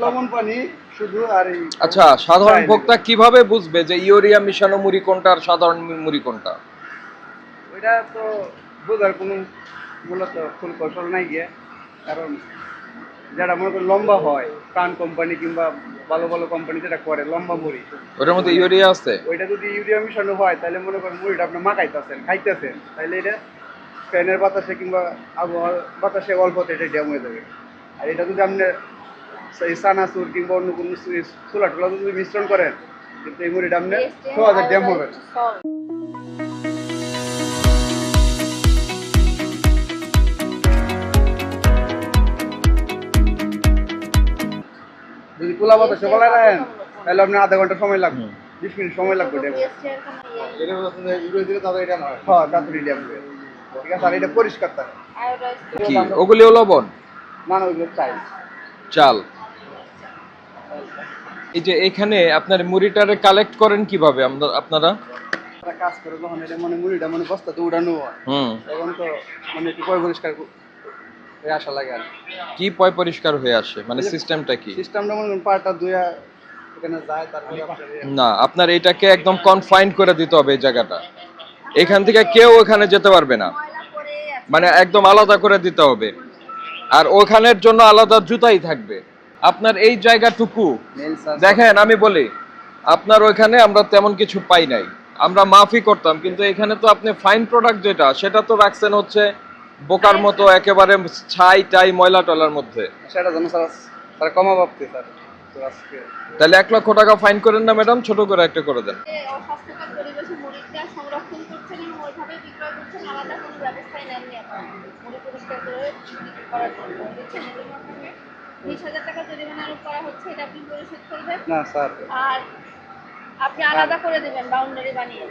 লবণ পানি শুধু আর এই আচ্ছা, সাধারণ ভোক্তা কিভাবে বুঝবে যে ইউরিয়া মিশানো মুড়ি কোনটা আর সাধারণ মুড়ি কোনটা? ওইটা তো বোঝার কোনো মূলত ফুল কৌশল নাই গিয়ে, কারণ যারা মনে করেন লম্বা হয়, প্রাণ কোম্পানি কিংবা ভালো ভালো কোম্পানি যেটা করে লম্বা মুড়ি, ওটার মধ্যে ইউরিয়া আছে? ওইটা যদি ইউরিয়া মিশানো হয় তাহলে মনে করেন মুড়িটা আপনি মাখাইতেছেন খাইতেছেন, তাহলে এটা ফ্যানের বাতাসে কিংবা আবহাওয়ার বাতাসে অল্পতে এটা ড্যাম হয়ে যাবে। আর এটা যদি আপনি এই চানাচুর কিংবা অন্য কোনো ছোলা টোলা যদি মিশ্রণ করেন, কিন্তু এই মুড়িটা আপনি সহজে ড্যাম হবে না। যদি খোলা বাতাসে বলা রাখেন তাহলে আপনার আধা ঘন্টা সময় লাগবে, 20 মিনিট সময় লাগবে ড্যাম। হ্যাঁ, তাড়াতাড়ি ড্যাম হবে। ঠিক আছে, আর এটা পরিষ্কার থাকে। কি ওগুলিও লবণ? না না, ওইগুলো চাই। চাল। এই যে এখানে আপনার মুড়িটারে কালেক্ট করেন কিভাবে আপনারা? তারা কাজ করে যখন এটা মানে মুড়িটা মানে বস্তাতে উঠানো হয়, তখন তো মানে একটু পরিষ্কার হয়ে আসা লাগে আর কি পয় পরিষ্কার হয়ে আসে, মানে সিস্টেমটা কি? সিস্টেমটা মনে করেন পাটা ধুয়া এখানে যায়, তারপরে না, আপনার এটাকে একদম কনফাইন করে দিতে হবে এই জায়গাটা। এখান থেকে কেউ ওখানে যেতে পারবে না, মানে একদম আলাদা করে দিতে হবে। আর ওখানের জন্য আলাদা জুতাই থাকবে। আপনার এই জায়গাটুকু দেখেন, আমি বলি আপনার ওইখানে আমরা তেমন কিছু পাই নাই, আমরা মাফই করতাম, কিন্তু এখানে তো আপনি ফাইন প্রোডাক্ট যেটা সেটা তো রাখছেন হচ্ছে বোকার মতো একেবারে ছাই টাই ময়লা টলার মধ্যে। সেটা জন্য স্যার কমা ভাবতে স্যার, তো আজকে তাহলে 1,00,000 টাকা ফাইন করেন না ম্যাডাম, ছোট করে একটা করে দেন। অস্বাস্থ্যকর পরিবেশে মুড়িটা সংরক্ষণ করছেন এবং ওইভাবে বিক্রয় করছেন, আলাদা কোনো ব্যবস্থাই নেননি আপনারা মুড়ি পরিষ্কার করে বিক্রি করার জন্য। বুঝছেন, এর জন্য আপনাকে 20,000 টাকা জরিমানা আরোপ করা হচ্ছে, এটা আপনি পরিশোধ করবেন। না স্যার, আর আপনি আলাদা করে দেবেন বাউন্ডারি বানিয়ে।